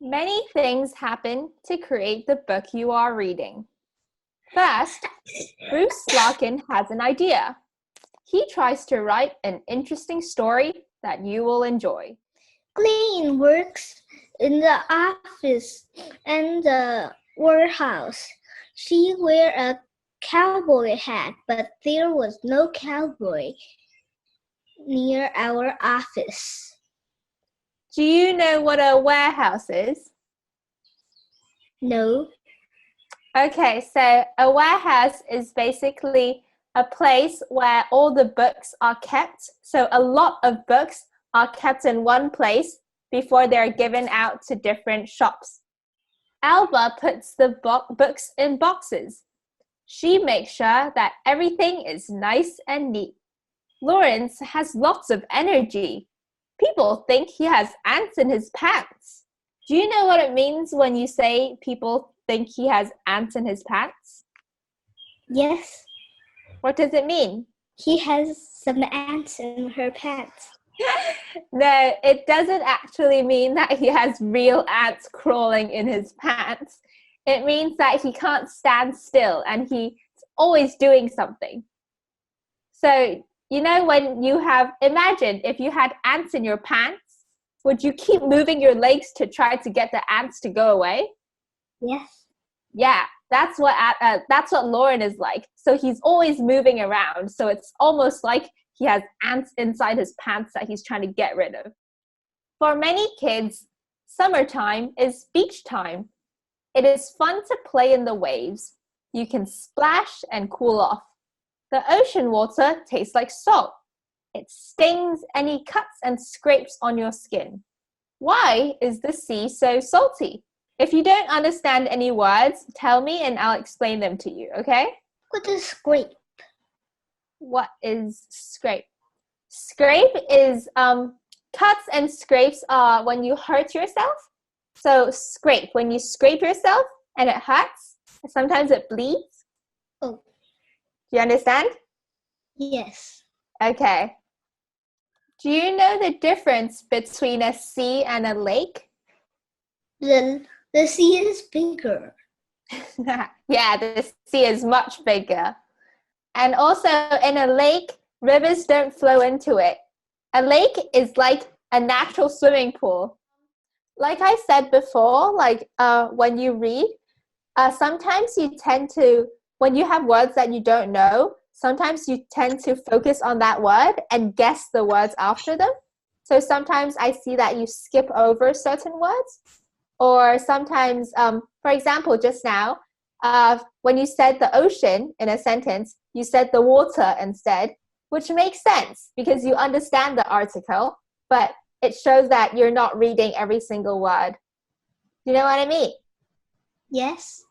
Many things happen to create the book you are reading. First, Bruce Larkin has an idea. He tries to write an interesting story that you will enjoy. Clean works in the office and the warehouse. She wear a cowboy hat, but there was no cowboy near our office. Do you know what a warehouse is? No. Okay, so a warehouse is basically a place where all the books are kept. So a lot of books are kept in one place before they're given out to different shops. Alba puts the books in boxes. She makes sure that everything is nice and neat. Lawrence has lots of energy. People think he has ants in his pants. Do you know what it means when you say people think he has ants in his pants? Yes. What does it mean? He has some ants in her pants. No, it doesn't actually mean that he has real ants crawling in his pants. It means that he can't stand still and he's always doing something. So, when imagine if you had ants in your pants, would you keep moving your legs to try to get the ants to go away? Yes. Yeah, that's what Lauren is like. So he's always moving around. So it's almost like he has ants inside his pants that he's trying to get rid of. For many kids, summertime is beach time. It is fun to play in the waves. You can splash and cool off. The ocean water tastes like salt. It stings and it cuts and scrapes on your skin. Why is the sea so salty? If you don't understand any words, tell me and I'll explain them to you, okay? What is scrape? What is scrape? Scrape is cuts and scrapes are when you hurt yourself. So scrape, when you scrape yourself and it hurts, sometimes it bleeds. Oh. Do you understand? Yes. Okay. Do you know the difference between a sea and a lake? The sea is bigger. Yeah, the sea is much bigger. And also in a lake, rivers don't flow into it. A lake is like a natural swimming pool. Like I said before, when you read, sometimes you tend to, when you have words that you don't know, sometimes you tend to focus on that word and guess the words after them. So sometimes I see that you skip over certain words. Or sometimes, for example, just now, when you said the ocean in a sentence, you said the water instead, which makes sense because you understand the article, but it shows that you're not reading every single word. You know what I mean? Yes.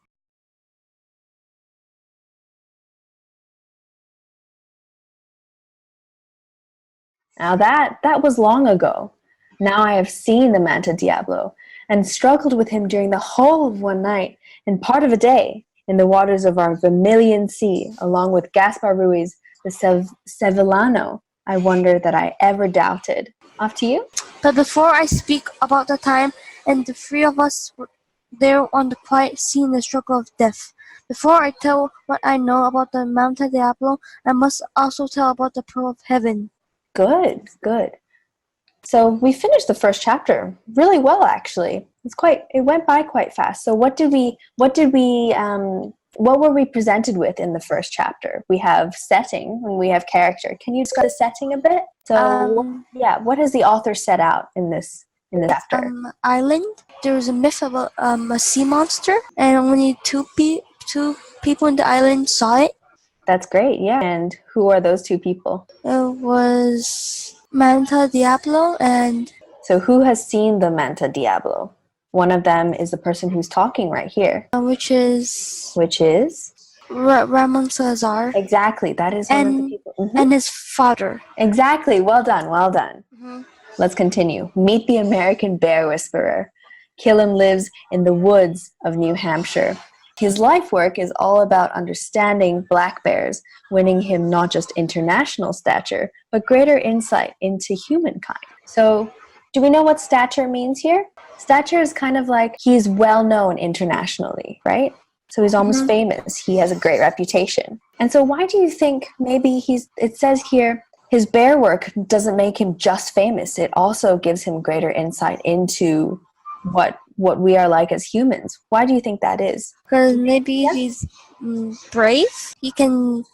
Now that was long ago. Now I have seen the Manta Diablo and struggled with him during the whole of one night and part of a day in the waters of our Vermilion Sea, along with Gaspar Ruiz, the Sevillano. I wonder that I ever doubted. Off to you. But before I speak about the time and the three of us were there on the quiet sea in the struggle of death, before I tell what I know about the Manta Diablo, I must also tell about the Pearl of Heaven. Good. So we finished the first chapter really well, actually. It went by quite fast. So what were we presented with in the first chapter? We have setting and we have character. Can you discuss the setting a bit? So what has the author set out in this chapter? Island. There was a myth about a sea monster, and only two people in the island saw it. That's great, yeah. And who are those two people? It was Manta Diablo and... So who has seen the Manta Diablo? One of them is the person who's talking right here. Which is... Ramon Salazar. Exactly, that is one of the people. Mm-hmm. And his father. Exactly, well done. Mm-hmm. Let's continue. Meet the American Bear Whisperer. Killam lives in the woods of New Hampshire. His life work is all about understanding black bears, winning him not just international stature, but greater insight into humankind. So Do we know what stature means here? Stature is kind of like he's well known internationally, right? So he's almost famous. He has a great reputation. And so why do you think maybe it says here, his bear work doesn't make him just famous. It also gives him greater insight into what we are like as humans. Why do you think that is? Because maybe he's brave. He can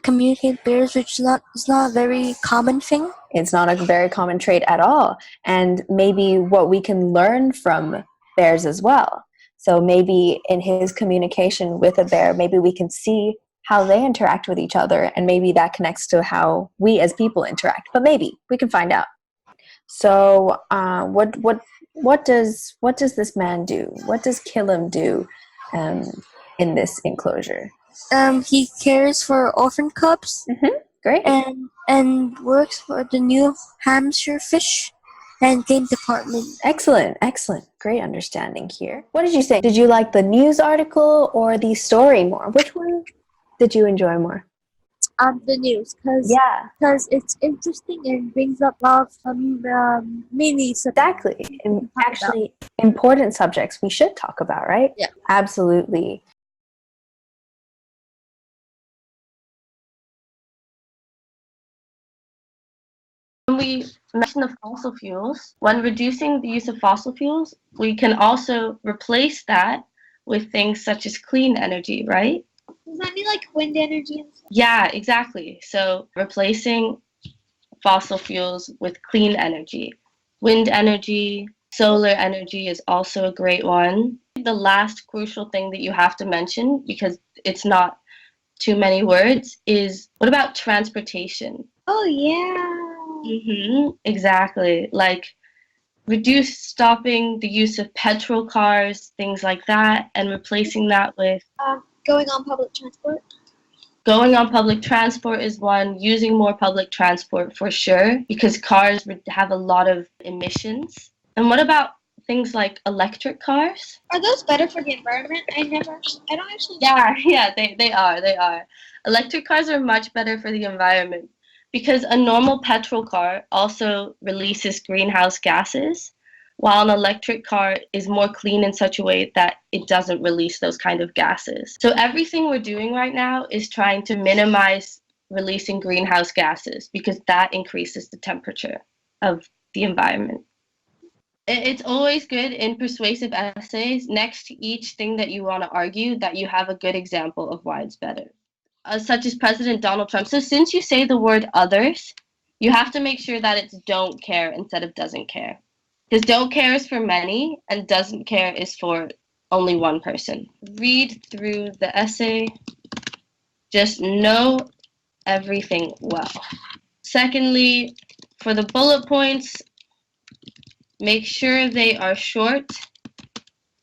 communicate bears, which is not a very common thing. It's not a very common trait at all. And maybe what we can learn from bears as well. So maybe in his communication with a bear, maybe we can see how they interact with each other, and maybe that connects to how we as people interact. But maybe we can find out. So what does this man do? What does Killam do in this enclosure? He cares for orphan cubs. Great. And works for the New Hampshire Fish and Game Department. Excellent. Great understanding here. What did you say? Did you like the news article or the story more? Which one did you enjoy more? The news, because it's interesting and brings up lots of many Exactly. And actually, important subjects we should talk about, right? Yeah. Absolutely. When we mention the fossil fuels, when reducing the use of fossil fuels, we can also replace that with things such as clean energy, right? Does that mean like wind energy and stuff? Yeah, exactly. So replacing fossil fuels with clean energy. Wind energy, solar energy is also a great one. The last crucial thing that you have to mention, because it's not too many words, is what about transportation? Oh, yeah. Exactly. Like stopping the use of petrol cars, things like that, and replacing that with Going on public transport. Going on public transport is one. Using more public transport for sure, because cars have a lot of emissions. And what about things like electric cars? Are those better for the environment? I don't actually. Yeah, they are. Electric cars are much better for the environment because a normal petrol car also releases greenhouse gases, while an electric car is more clean in such a way that it doesn't release those kind of gases. So everything we're doing right now is trying to minimize releasing greenhouse gases because that increases the temperature of the environment. It's always good in persuasive essays, next to each thing that you want to argue, that you have a good example of why it's better. Such as President Donald Trump. So since you say the word others, you have to make sure that it's don't care instead of doesn't care. Because don't care is for many, and doesn't care is for only one person. Read through the essay. Just know everything well. Secondly, for the bullet points, make sure they are short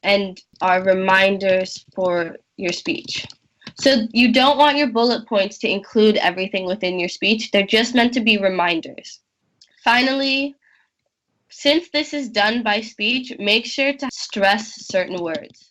and are reminders for your speech. So you don't want your bullet points to include everything within your speech. They're just meant to be reminders. Finally, since this is done by speech, make sure to stress certain words.